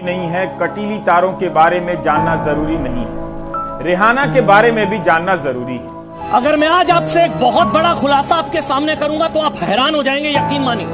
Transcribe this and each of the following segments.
नहीं है, कटीली तारों के बारे में जानना जरूरी नहीं है, रिहाना के बारे में भी जानना जरूरी है। अगर मैं आज आपसे एक बहुत बड़ा खुलासा आपके सामने करूंगा तो आप हैरान हो जाएंगे, यकीन मानिए।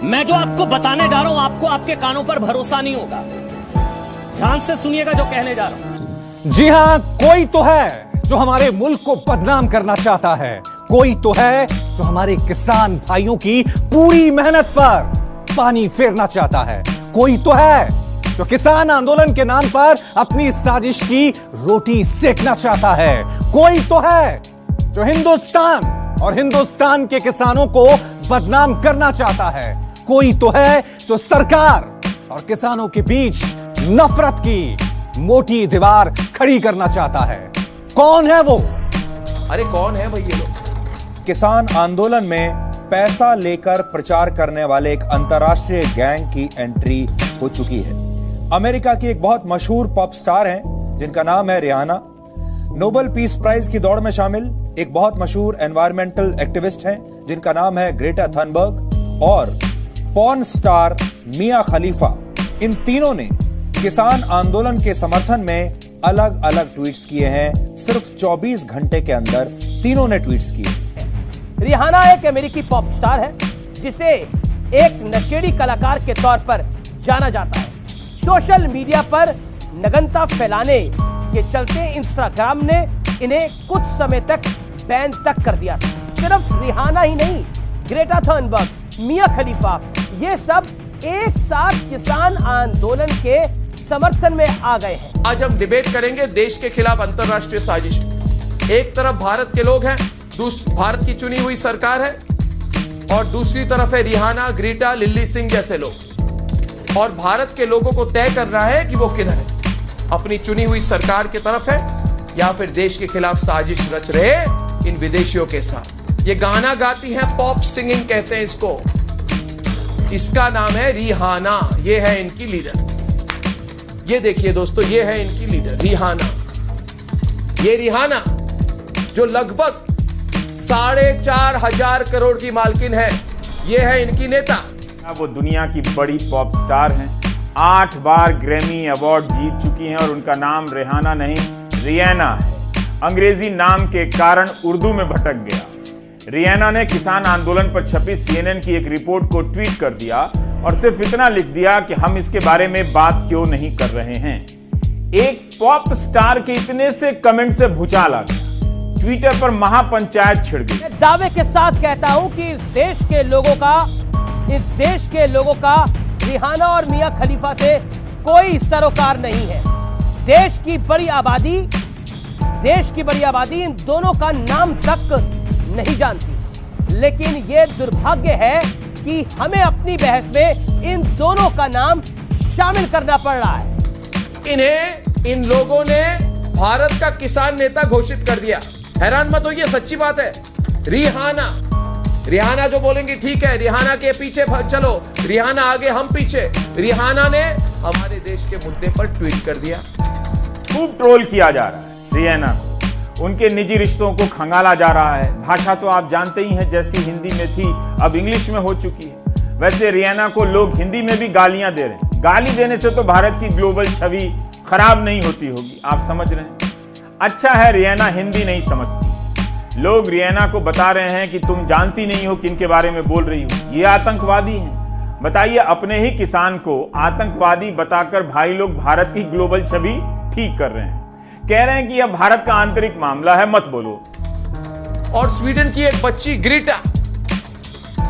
मैं जो आपको बताने जा रहा हूं आपको आपके कानों पर भरोसा नहीं होगा। ध्यान से सुनिएगा जो कहने जा रहा हूं। जी हां, कोई तो है जो हमारे मुल्क को बदनाम करना चाहता है, कोई तो है जो हमारे किसान भाइयों की पूरी मेहनत पर पानी फेरना चाहता है, कोई तो है जो किसान आंदोलन के नाम पर अपनी साजिश की रोटी सेकना चाहता है, कोई तो है जो हिंदुस्तान और हिंदुस्तान के किसानों को बदनाम करना चाहता है, कोई तो है जो सरकार और किसानों के बीच नफरत की मोटी दीवार खड़ी करना चाहता है। कौन है वो? अरे कौन है भाई ये लोग? किसान आंदोलन में पैसा लेकर प्रचार करने वाले एक अंतर्राष्ट्रीय गैंग की एंट्री हो चुकी है। अमेरिका की एक बहुत मशहूर पॉप स्टार हैं जिनका नाम है रिहाना। नोबेल पीस प्राइज की दौड़ में शामिल एक बहुत मशहूर एनवायरमेंटल एक्टिविस्ट हैं जिनका नाम है ग्रेटा थनबर्ग, और पॉर्न स्टार मिया खलीफा। इन तीनों ने किसान आंदोलन के समर्थन में अलग अलग ट्वीट्स किए हैं। सिर्फ 24 घंटे के अंदर तीनों ने ट्वीट्स किए। रिहाना एक अमेरिकी पॉप स्टार है जिसे एक नशेड़ी कलाकार के तौर पर जाना जाता है। सोशल मीडिया पर नग्नता फैलाने के चलते इंस्टाग्राम ने इन्हें कुछ समय तक बैन तक कर दिया था। सिर्फ रिहाना ही नहीं, ग्रेटा थनबर्ग, मिया खलीफा, ये सब एक साथ किसान आंदोलन के समर्थन में आ गए हैं। आज हम डिबेट करेंगे देश के खिलाफ अंतरराष्ट्रीय साजिश। एक तरफ भारत के लोग हैं, भारत की चुनी हुई सरकार है, और दूसरी तरफ है रिहाना, ग्रेटा, लिल्ली सिंह जैसे लोग। और भारत के लोगों को तय कर रहा है कि वो किधर है, अपनी चुनी हुई सरकार की तरफ है या फिर देश के खिलाफ साजिश रच रहे इन विदेशियों के साथ। ये गाना गाती है, पॉप सिंगिंग कहते हैं इसको। इसका नाम है रिहाना, ये है इनकी लीडर। ये देखिए दोस्तों, ये है इनकी लीडर रिहाना। ये रिहाना जो लगभग 4,500 करोड़ की मालकिन है, ये है इनकी नेता। वो दुनिया की बड़ी पॉप स्टार हैं, 8 बार ग्रैमी अवार्ड जीत चुकी हैं और उनका नाम रिहाना नहीं रियाना है। अंग्रेजी नाम के कारण उर्दू में भटक गया। रियाना ने किसान आंदोलन पर छपी CNN की एक रिपोर्ट को ट्वीट कर दिया और सिर्फ इतना लिख दिया कि हम इसके बारे में बात क्यों नहीं कर रहे हैं। एक पॉप स्टार के इतने से कमेंट से भूचाल आ गया, ट्विटर पर महापंचायत छिड़ गई। मैं दावे के साथ कहता हूं कि इस देश के लोगों का रिहाना और मिया खलीफा से कोई सरोकार नहीं है। देश की बड़ी आबादी इन दोनों का नाम तक नहीं जानती, लेकिन यह दुर्भाग्य है कि हमें अपनी बहस में इन दोनों का नाम शामिल करना पड़ रहा है। इन्हें इन लोगों ने भारत का किसान नेता घोषित कर दिया। हैरान मत होइए, सच्ची बात है। रिहाना जो बोलेंगी ठीक है, रिहाना के पीछे चलो, रिहाना आगे हम पीछे। रिहाना ने हमारे देश के मुद्दे पर ट्वीट कर दिया। खूब ट्रोल किया जा रहा है रियाना को, उनके निजी रिश्तों को खंगाला जा रहा है। भाषा तो आप जानते ही हैं, जैसी हिंदी में थी अब इंग्लिश में हो चुकी है। वैसे रियाना को लोग हिंदी में भी गालियां दे रहे हैं। गाली देने से तो भारत की ग्लोबल छवि खराब नहीं होती होगी, आप समझ रहे हैं। अच्छा है रियाना हिंदी नहीं समझती। लोग रियाना को बता रहे हैं कि तुम जानती नहीं हो किन के बारे में बोल रही हो, ये आतंकवादी हैं। बताइए, अपने ही किसान को आतंकवादी बताकर भाई लोग भारत की ग्लोबल छवि ठीक कर रहे हैं। कह रहे हैं कि यह भारत का आंतरिक मामला है, मत बोलो। और स्वीडन की एक बच्ची ग्रेटा,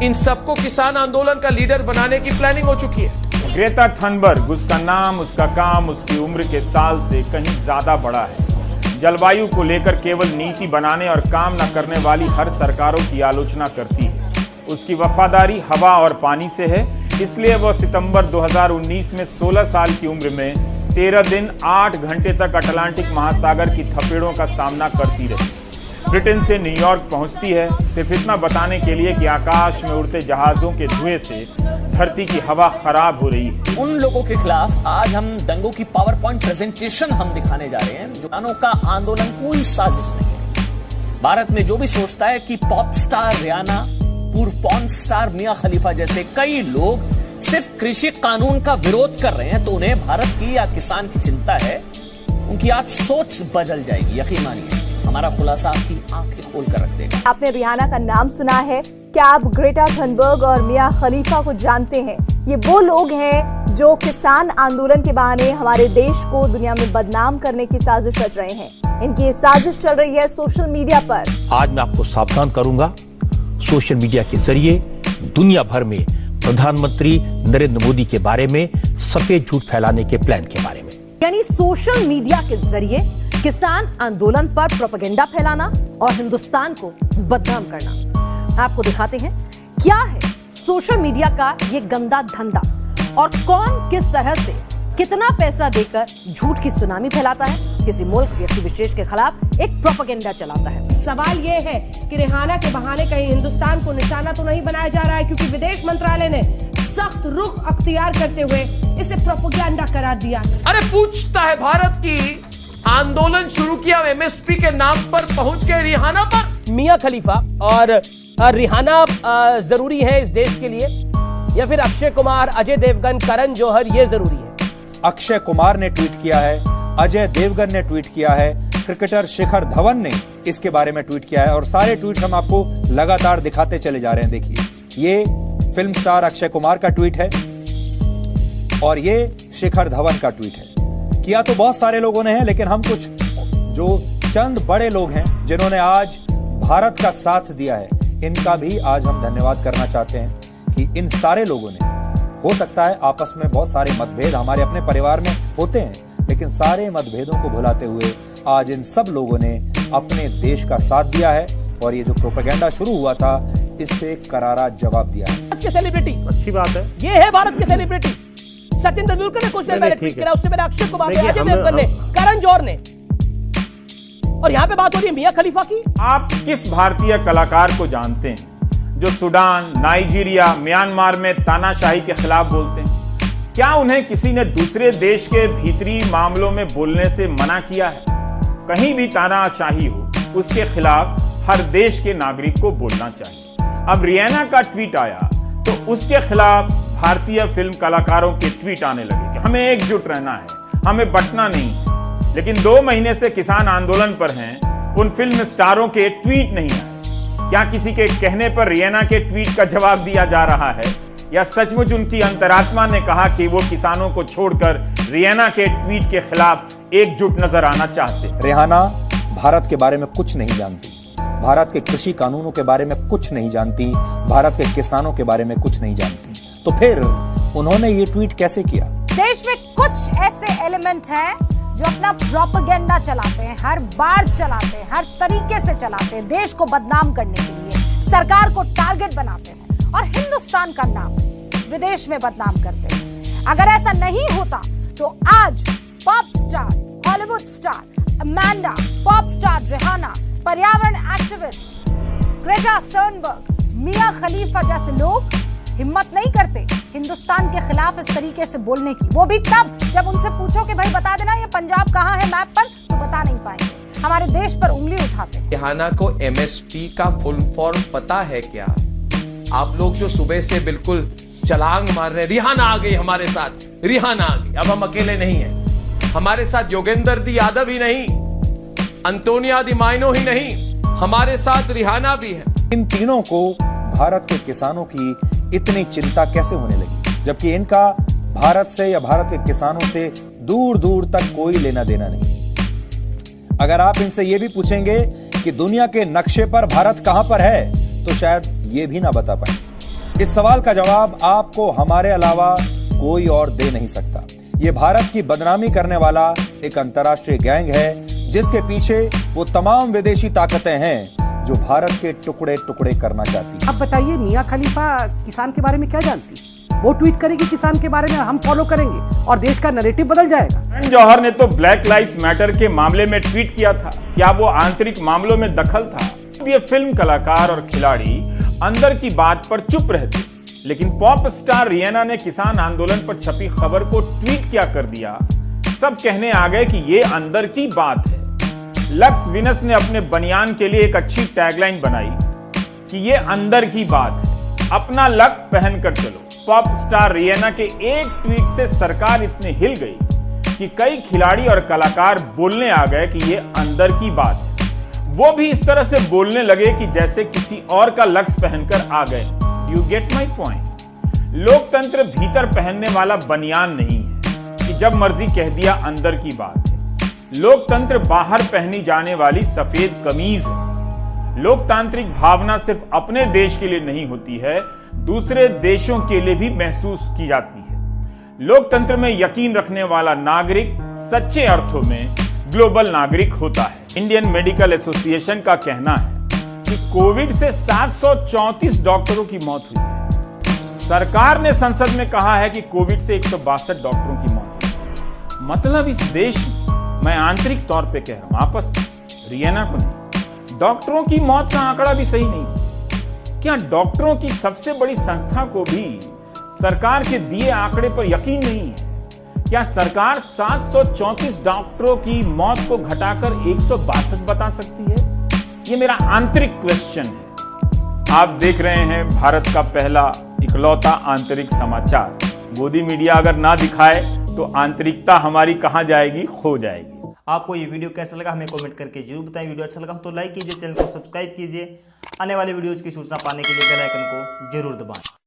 इन सबको किसान आंदोलन का लीडर बनाने की प्लानिंग हो चुकी है। ग्रेटा थनबर्ग, उसका नाम, उसका काम, उसकी उम्र के साल से कहीं ज्यादा बड़ा है। जलवायु को लेकर केवल नीति बनाने और काम न करने वाली हर सरकारों की आलोचना करती है। उसकी वफादारी हवा और पानी से है, इसलिए वह सितंबर 2019 में 16 साल की उम्र में 13 दिन 8 घंटे तक अटलांटिक महासागर की थपेड़ों का सामना करती रही। ब्रिटेन से न्यूयॉर्क पहुंचती है, सिर्फ इतना बताने के लिए कि आकाश में उड़ते जहाजों के धुएं से धरती की हवा खराब हो रही है। उन लोगों के खिलाफ आज हम दंगों की पावर पॉइंट प्रेजेंटेशन हम दिखाने जा रहे हैं। किसानों का आंदोलन कोई साजिश नहीं है। भारत में जो भी सोचता है कि पॉप स्टार रियाना, पूर्व पॉर्न स्टार मिया खलीफा जैसे कई लोग सिर्फ कृषि कानून का विरोध कर रहे हैं तो उन्हें भारत की या किसान की चिंता है, उनकी आज सोच बदल जाएगी। यकीन मानिए, हमारा खुलासा आपकी आंखें खोल कर रख देगा। आपने रिहाना का नाम सुना है? क्या आप ग्रेटा थनबर्ग और मिया खलीफा को जानते हैं? ये वो लोग हैं जो किसान आंदोलन के बहाने हमारे देश को दुनिया में बदनाम करने की साजिश रच रहे हैं। इनकी ये साजिश चल रही है सोशल मीडिया पर। आज मैं आपको सावधान करूंगा, सोशल मीडिया के जरिए दुनिया भर में प्रधानमंत्री नरेंद्र मोदी के बारे में सफेद झूठ फैलाने के प्लान के बारे में। यानी सोशल मीडिया के जरिए किसान आंदोलन पर प्रोपेगेंडा फैलाना और हिंदुस्तान को बदनाम करना। आपको दिखाते हैं क्या है सोशल मीडिया का ये गंदा धंधा और कौन किस तरह से कितना पैसा देकर झूठ की सुनामी फैलाता है, किसी मुल्क व्यक्ति विशेष के खिलाफ एक प्रोपेगेंडा चलाता है। सवाल ये है कि रिहाना के बहाने कहीं हिंदुस्तान को निशाना तो नहीं बनाया जा रहा है, क्योंकि विदेश मंत्रालय ने सख्त रुख अख्तियार करते हुए इसे प्रोपेगेंडा करार दिया। अरे पूछता है भारत की आंदोलन शुरू किया एमएसपी के नाम पर पहुंच गए रिहाना पर। मिया खलीफा और रिहाना जरूरी है इस देश के लिए, या फिर अक्षय कुमार, अजय देवगन, करण जौहर ये जरूरी है? अक्षय कुमार ने ट्वीट किया है, अजय देवगन ने ट्वीट किया है, क्रिकेटर शिखर धवन ने इसके बारे में ट्वीट किया है और सारे ट्वीट्स हम आपको लगातार दिखाते चले जा रहे हैं। देखिए, ये फिल्म स्टार अक्षय कुमार का ट्वीट है और ये शिखर धवन का ट्वीट है। किया तो बहुत सारे लोगों ने है, लेकिन हम कुछ जो चंद बड़े लोग हैं जिन्होंने आज भारत का साथ दिया है, इनका भी आज हम धन्यवाद करना चाहते हैं कि इन सारे लोगों ने, हो सकता है आपस में बहुत सारे मतभेद हमारे अपने परिवार में होते हैं, लेकिन सारे मतभेदों को भुलाते हुए आज इन सब लोगों ने अपने देश का साथ दिया है और ये जो प्रोपेगेंडा शुरू हुआ था इससे करारा जवाब दिया है। भारत के सेलिब्रिटी, अच्छी बात है, ये है भारत के सेलिब्रिटी। सचिन तेंदुलकर ने कुछ देर पहले ट्वीट किया, उससे पहले अक्षय कुमार ने, अजय देवगन ने, करण जौहर ने, और यहाँ पे बात हो रही है मिया खलीफा की। आप किस भारतीय कलाकार को जानते हैं जो सूडान, नाइजीरिया, म्यांमार में तानाशाही के खिलाफ बोलते हैं? क्या उन्हें किसी ने दूसरे देश के भीतरी मामलों में बोलने से मना किया है? कहीं भी तानाशाही हो, उसके खिलाफ हर देश के नागरिक को बोलना चाहिए। अब रियाना का ट्वीट आया तो उसके खिलाफ भारतीय फिल्म कलाकारों के ट्वीट आने लगे कि हमें एकजुट रहना है, हमें बंटना नहीं। लेकिन 2 महीने से किसान आंदोलन पर हैं, उन फिल्म स्टारों के ट्वीट नहीं आए। क्या किसी के कहने पर रियाना के ट्वीट का जवाब दिया जा रहा है, या सचमुच उनकी अंतरात्मा ने कहा कि वो किसानों को छोड़कर रियाना के ट्वीट के खिलाफ एकजुट नजर आना चाहते? रिहाना भारत के बारे में कुछ नहीं जानती, भारत के कृषि कानूनों के बारे में कुछ नहीं जानती, भारत के किसानों के बारे में कुछ नहीं जानती, तो फिर उन्होंने ये ट्वीट कैसे किया? देश में कुछ ऐसे एलिमेंट हैं जो अपना प्रोपेगेंडा चलाते हैं, हर बार चलाते हैं, हर तरीके से चलाते हैं, देश को बदनाम करने के लिए, सरकार को टारगेट बनाते हैं और हिंदुस्तान का नाम विदेश में बदनाम करते हैं। अगर ऐसा नहीं होता तो आज pop star, Hollywood star Amanda, pop star Rihanna, पर्यावरण activist Greta Thunberg, Mia Khalifa जैसे लोग हिम्मत नहीं करते हिंदुस्तान के खिलाफ इस तरीके से बोलने की। वो भी तब जब उनसे पूछो कि भाई बता देना ये पंजाब कहाँ है मैप पर, तो बता नहीं पाएंगे, हमारे देश पर उंगली उठाते हैं। रिहाना को एमएसपी का फुल फॉर्म पता है क्या? आप लोग जो सुबह से बिल्कुल छलांग मार रहे हैं, रिहाना आ गई हमारे साथ, रिहाना आ गई, अब हम अकेले नहीं हैं, हमारे साथ योगेंद्र दी यादव ही नहीं, अंतोनिया दी माइनो ही नहीं, हमारे साथ रिहाना भी है। इन तीनों को भारत के किसानों की इतनी चिंता कैसे होने लगी, जबकि इनका भारत से या भारत के किसानों से दूर दूर तक कोई लेना देना नहीं। अगर आप इनसे यह भी पूछेंगे कि दुनिया के नक्शे पर भारत कहां पर है, तो शायद ये भी ना बता पाए। इस सवाल का जवाब आपको हमारे अलावा कोई और दे नहीं सकता। ये भारत की बदनामी करने वाला एक अंतर्राष्ट्रीय गैंग है, जिसके पीछे वो तमाम विदेशी ताकतें हैं जो भारत के टुकड़े टुकड़े करना चाहती है। अब बताइए, मिया खलीफा किसान के बारे में क्या जानती? वो ट्वीट करेगी किसान के बारे में, हम फॉलो करेंगे और देश का नैरेटिव बदल जाएगा। करण जौहर ने तो ब्लैक लाइव्स मैटर के मामले में ट्वीट किया था, क्या वो आंतरिक मामलों में दखल था? ये फिल्म कलाकार और खिलाड़ी अंदर की बात पर चुप रहते, लेकिन पॉप स्टार रियाना ने किसान आंदोलन पर छपी खबर को ट्वीट क्या कर दिया, सब कहने आ गए कि ये अंदर की बात है। लक्स विनस ने अपने बनियान के लिए एक अच्छी टैगलाइन बनाई कि ये अंदर की बात है, अपना लक पहन कर चलो। पॉप स्टार रियाना के एक ट्वीट से सरकार इतने हिल गई कि कई खिलाड़ी और कलाकार बोलने आ गए कि ये अंदर की बात है। वो भी इस तरह से बोलने लगे कि जैसे किसी और का लक्ष्य पहनकर आ गए। You get my point. लोकतंत्र भीतर पहनने वाला बनियान नहीं है कि जब मर्जी कह दिया अंदर की बात है। लोकतंत्र बाहर पहनी जाने वाली सफेद कमीज है। लोकतांत्रिक भावना सिर्फ अपने देश के लिए नहीं होती है, दूसरे देशों के लिए भी महसूस की जाती है। लोकतंत्र में यकीन रखने वाला नागरिक सच्चे अर्थों में ग्लोबल नागरिक होता है। इंडियन मेडिकल एसोसिएशन का कहना है कि कोविड से 734 डॉक्टरों की मौत हुई है। सरकार ने संसद में कहा है कि कोविड से 162 डॉक्टरों की मौत हुई। मतलब इस देश में, मैं आंतरिक तौर पे कह रहा हूं, आपस रियाना को नहीं, डॉक्टरों की मौत का आंकड़ा भी सही नहीं। क्या डॉक्टरों की सबसे बड़ी संस्था को भी सरकार के दिए आंकड़े पर यकीन नहीं है? क्या सरकार 734 डॉक्टरों की मौत को घटाकर 162 बता सकती है? ये मेरा आंतरिक क्वेश्चन है। आप देख रहे हैं भारत का पहला इकलौता आंतरिक समाचार। मोदी मीडिया अगर ना दिखाए तो आंतरिकता हमारी कहां जाएगी? खो जाएगी। आपको ये वीडियो कैसा लगा हमें कमेंट करके जरूर बताएं। वीडियो अच्छा लगा तो लाइक कीजिए, चैनल को सब्सक्राइब कीजिए। आने वाले वीडियोज की सूचना पाने के लिए बेल आइकन को जरूर दबाएं।